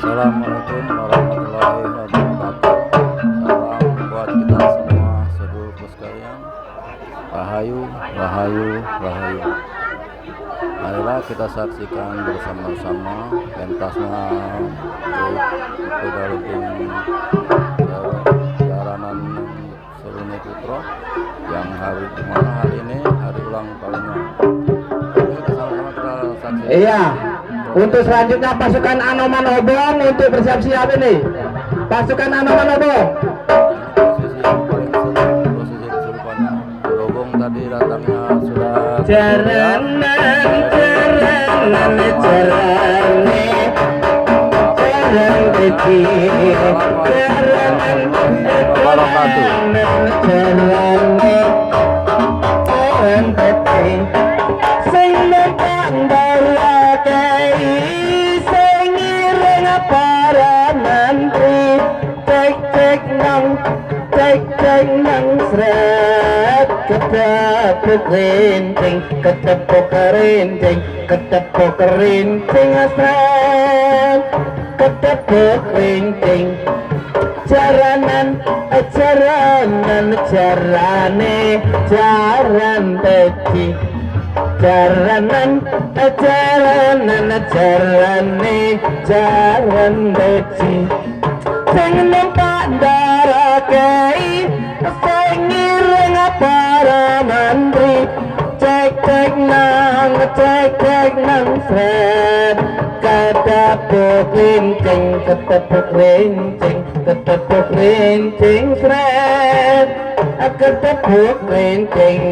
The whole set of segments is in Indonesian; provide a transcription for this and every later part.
Assalamualaikum warahmatullahi wabarakatuh. Salam buat kita semua sedulur sekalian. Rahayu, rahayu, rahayu. Marilah kita saksikan bersama-sama pentasnya Pedaluding Jaranan Seruni Putra yang dimana hari ini hari ulang tahunnya. Kita sama-sama kita saksikan. Iya. Untuk selanjutnya pasukan Anoman Obong untuk bersiap-siap ini. Pasukan Anoman Obong. Posisi yang paling seru, posisi kesurupannya. Berhubung tadi datangnya sudah Jaranan ketepuk kerinting asrat ketepuk kerinting jaranan jarane jaran teki jaranan jarane jaran teki sing numpak ndarakei sing ngiring para menteri cek nang sret ketepuk rincing sret ketepuk rincing.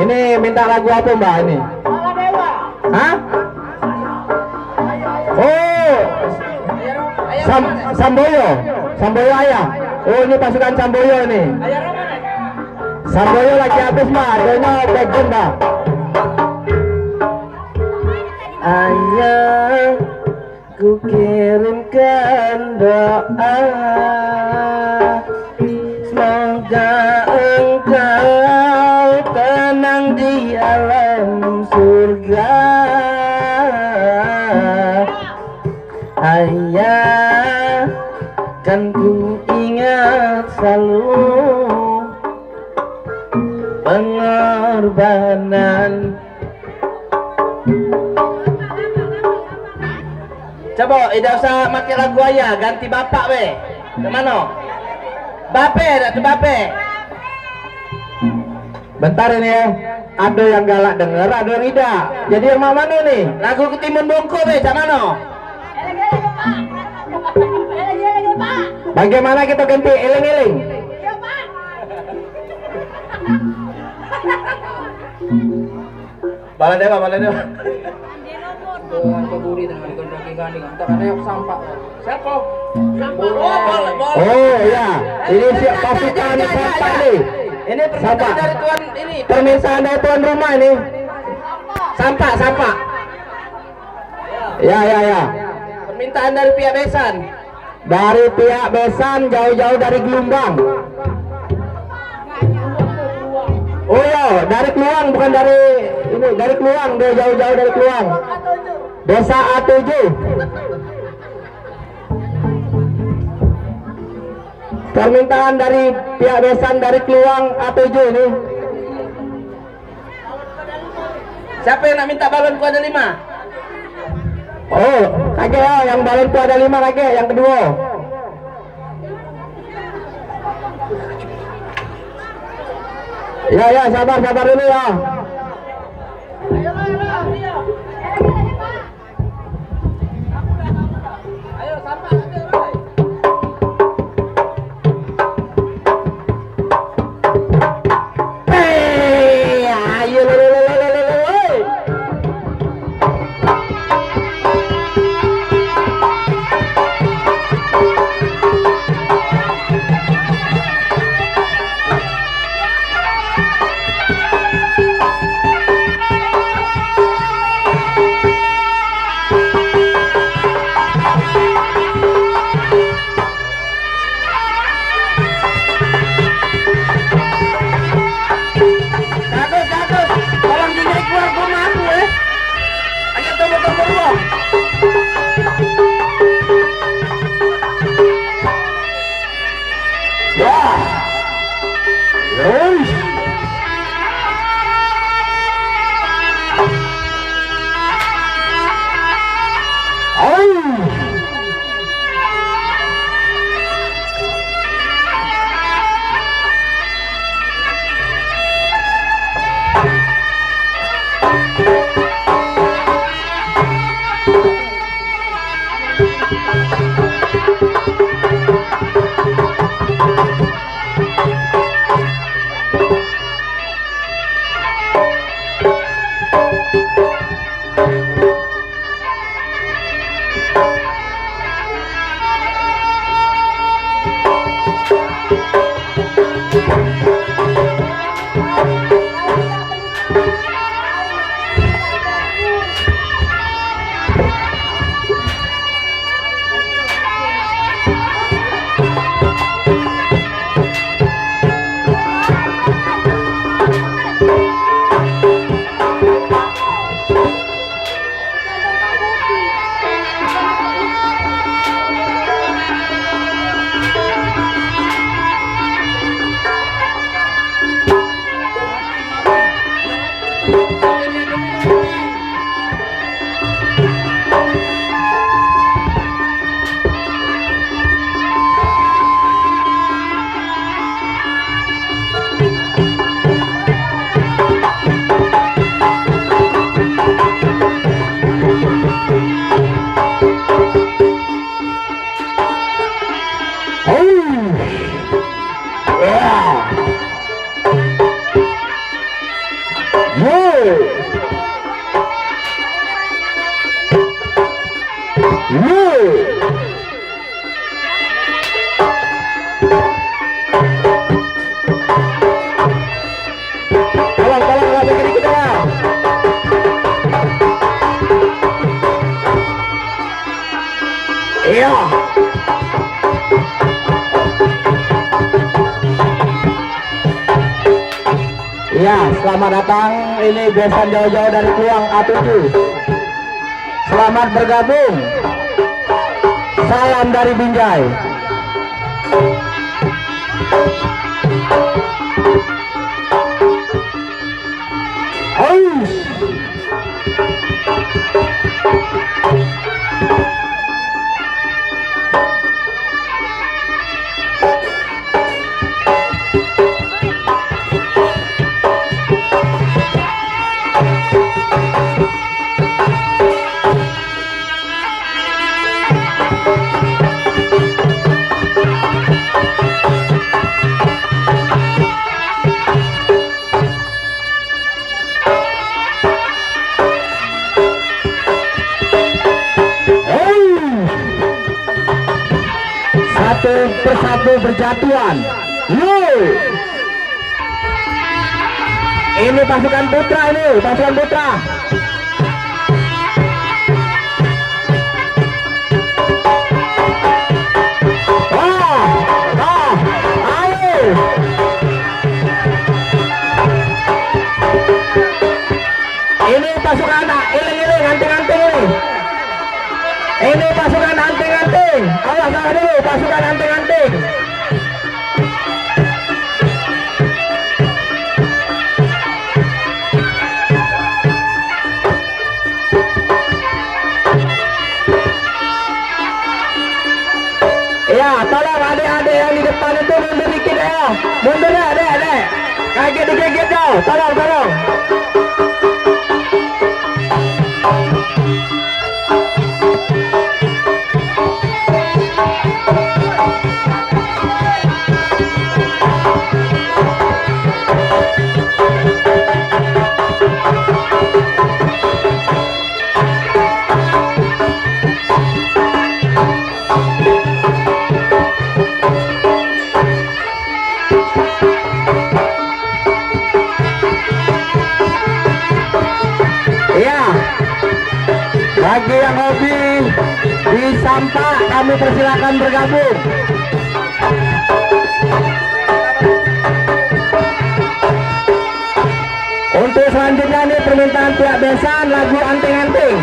Ini minta lagu apa Mbak ini? Hah? Oh, Samboyo ayah. Oh ini pasukan Samboyo nih. Samboyo lagi habis Mbak, adanya background Mbak. Ayah, ku kirimkan doa, semoga engkau tenang di alam surga. Ayah, kan ku ingat selalu pengorbanan. Coba, tidak usah pakai lagu ayah, ganti bapak be. Kemana? Bape, ada bape. Bentar ini ya, ada yang galak denger, ada yang tidak. Jadi yang mana nih? Lagu Ketimun Bongko be, mana? Bagaimana kita ganti eling-eling? Baladewa. Dengan keburi dengan gondoki ganding antara ada yang sampah. Siapa? Oh ya, ini siap pasukan sampah nih. Ini permintaan dari tuan ini. Permintaan dari tuan rumah ini. Sampah. Ya. Permintaan dari pihak Besan. Dari pihak Besan jauh-jauh dari Gelombang. Oh ya, dari Keluang bukan dari ini, dari Keluang, dia jauh-jauh dari Keluang. Desa A7. Permintaan dari pihak Besan dari Keluang A7 ini. Siapa yang nak minta balon ku ada 5? Oh, kakek ya, yang balon ku ada 5 kakek, yang kedua. Ya, sabar dulu ya. Ayo sampah. Iya. Iya, selamat datang. Ini besan jauh-jauh dari Kluang A7. Selamat bergabung. Salam dari Binjai. Satu persatu berjatuhan. Ini pasukan putra, ini pasukan putra. Ayo. Ini pasukan iling-iling, anting-anting ini. Ini pasukan anting-anting. Awas dulu, pasukan anting-anting. Ya, tolong adik-adik yang di depan itu mundur dikit ya. Mundur ya, adek. Kaget dikit ya. Tolong. Bagi yang hobi di sampah, kami persilakan bergabung. Untuk selanjutnya ini permintaan pihak besan lagu anting-anting.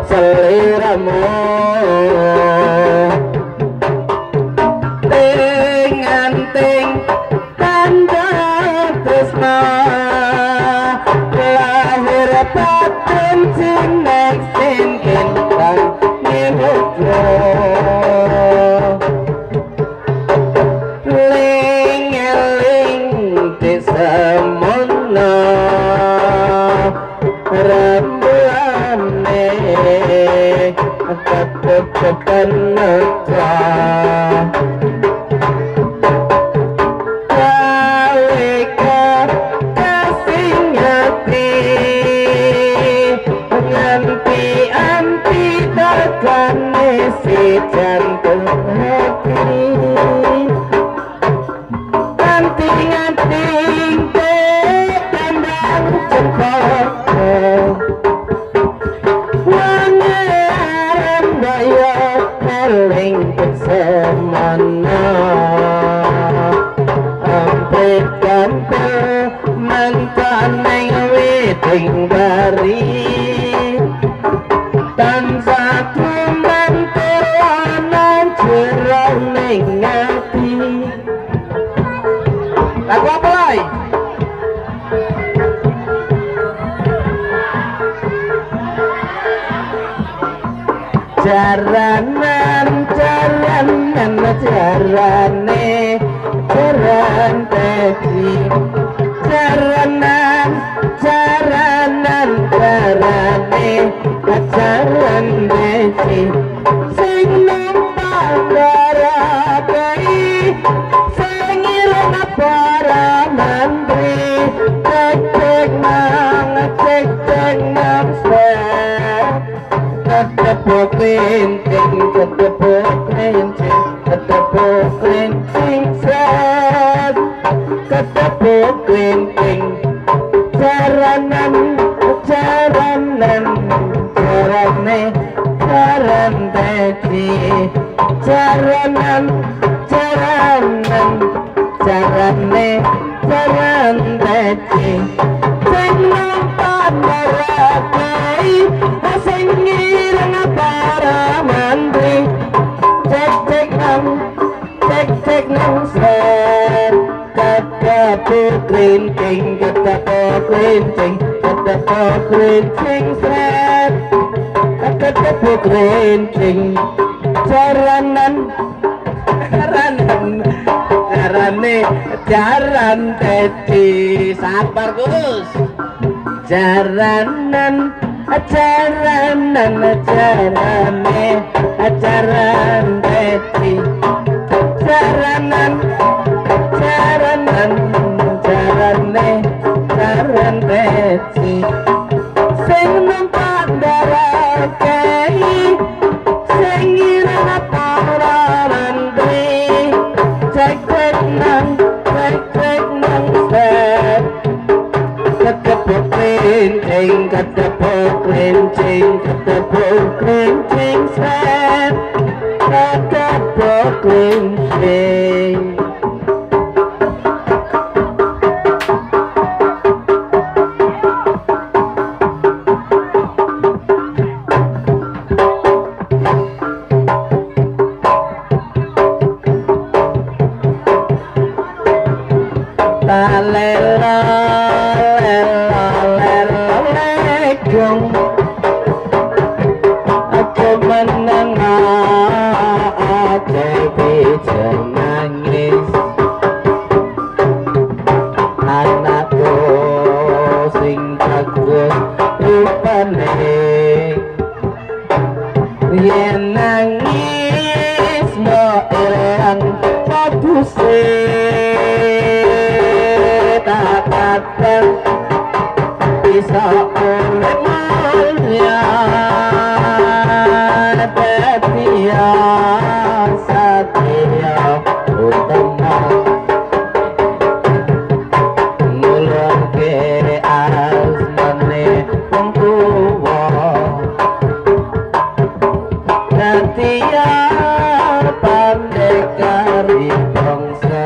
seliramu dengan ting tanda tresna lahir batin sinek sinkin dan nyebutlo ling-eling disemono rembuane ketekan netra kawika kasih hati nganti anti dakane si jantung hati anting-anting tendang cepok wangaran daya eling semana ampit kampel mantaneng witing bari tansah tumantur ana jroning ati. Lagu apa lagi? Jaranan jarane jaran teki jaranan jarane jaran teki sing numpak darabei sing ireng para mantri cek nang ketepuk klinting set ketepuk klinting jaranan jarane jaran teki jaranan jarane jaran teki sing numpak darabei sing ireng para mantri cek nang set ketepuk klinting set ketepuk klinting jaranan jaran teci sabar Gus jaranan jarane jaran teci jaranan jarane jaran teci sing numpak darakei sing ira para landri cek nang set ketepuk klincing set ketepuk klincing aku menengah jadi nangis anakku sing bagus rupane yen nangis mo ilang paduse takkan bisa urip mulia setia utama ngulurke asmane wong tuwa setia pandekari bangsa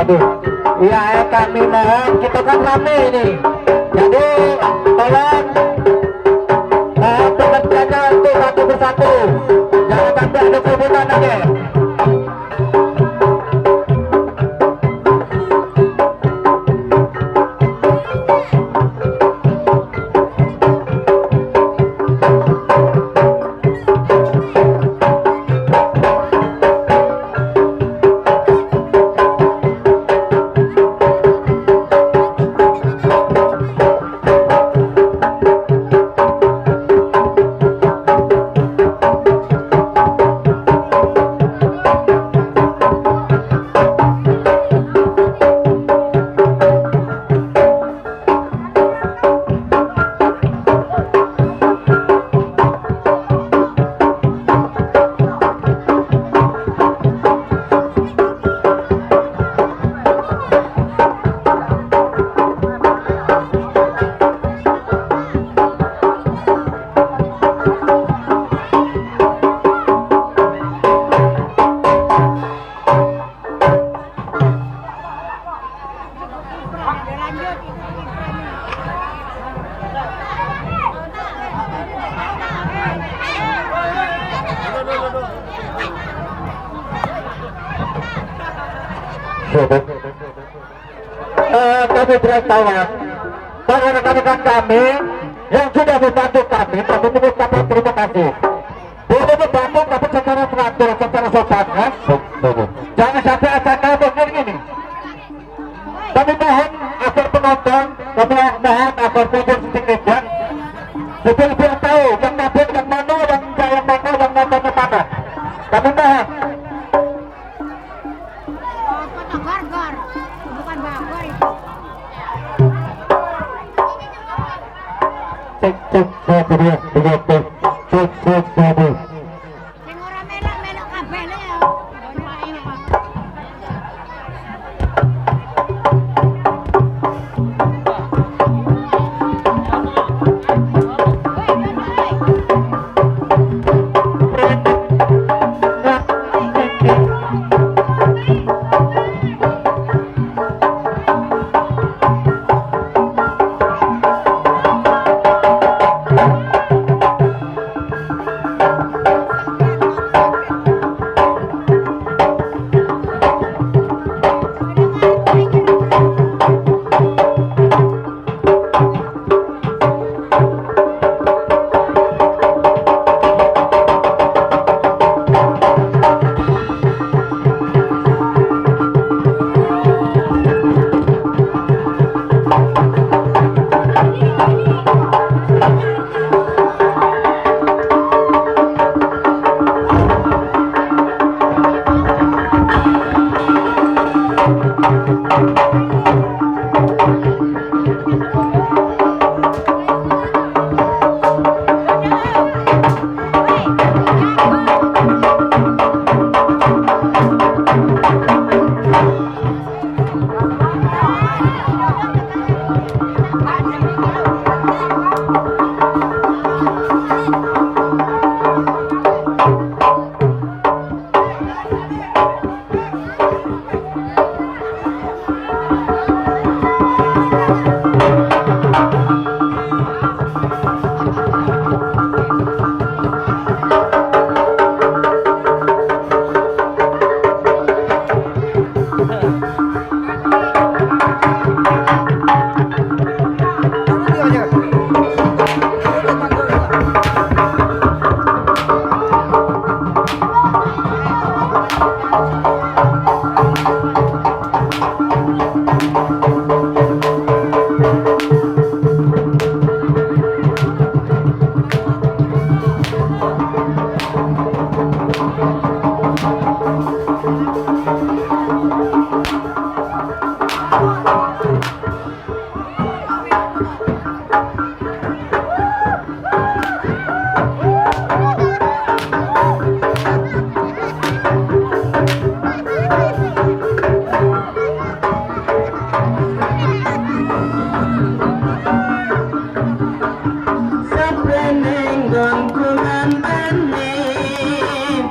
waduh. Iya, kami mohon, kita kan rame ini. Jadi tolong pengertiannya untuk satu persatu. Jangan sampai ada keributan aja. Kami beritahuan para rekan-rekan kami yang sudah membantu kami mengucapkan terima kasih. Boleh membantu tapi secara teratur, secara sopan kan? Jangan sampai acara begini ini. Kami mohon agar penonton, kami mohon agar pujur sedikit. Betul-betul tahu yang nabung yang mana, yang nontonnya mana. Kami mohon. Gar-gar, bukan bakar itu. Cek begitu. Cek. Sing ora melok-melok kabeh le ya. Doain kok.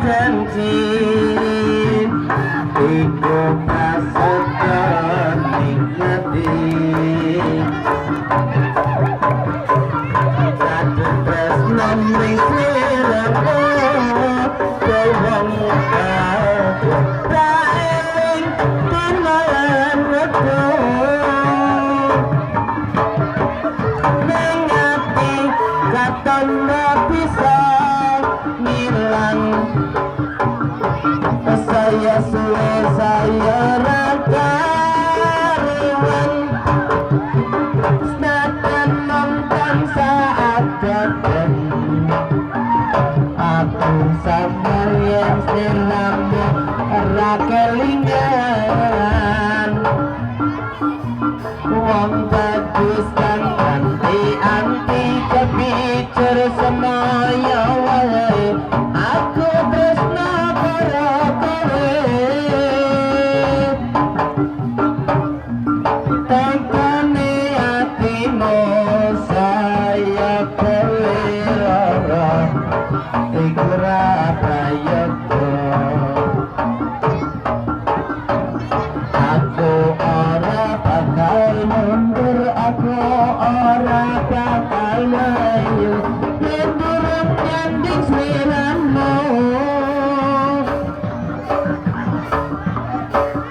janji iku prasetyo Raeling tinalan aku mengati katon bisa ngilang saya suwe saya raka rewan senajan nonton saat datang aku sama yang selamu rakelingan wong bagus kan anti kepicer semuanya wae aku tresna para kowe tangkane hatimu saya kelera ikura prayogo aku ora bakal mundur aku ora bakal maju yen durung nyanding sliramu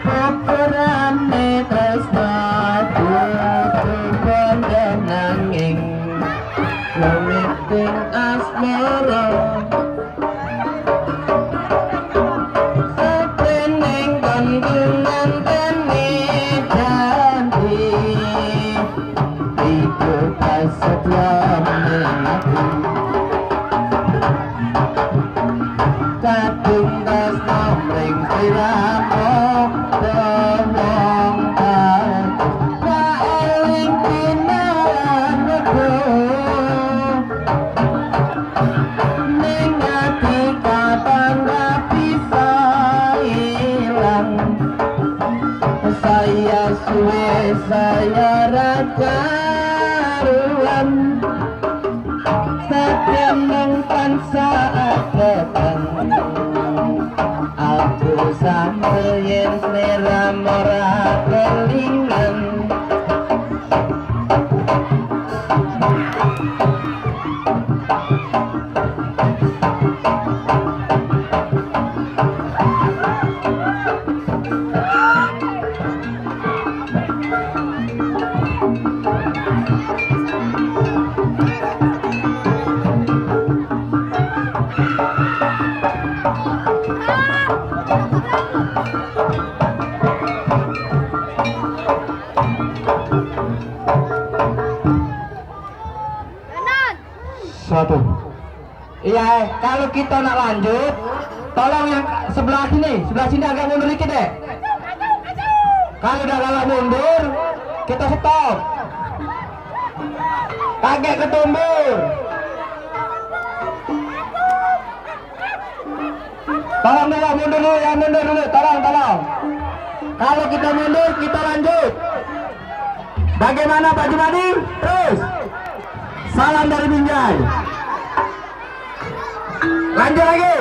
peperane tresnaku kepada nanging lumiting asmara sepening kandungan teni janji hidup selamanya kadung tresna mring sliramu tolong aku kaeling tinalan aku ning ati kapan bisa hilang saya suwe saya rakaruan setiap nongkan saat datang aku sampeyan selera mora kelingan satu. Iya, kalau kita nak lanjut, tolong yang sebelah sini agak mundur dikit deh. Kalau udah galak mundur, kita stop. Kagak ketumbur. Tolong dulu, mundur dulu, ya mundur dulu, tolong. Kalau kita mundur, kita lanjut. Bagaimana Pak Jumadi? Terus. Salam dari Binjai. Lanjut lagi.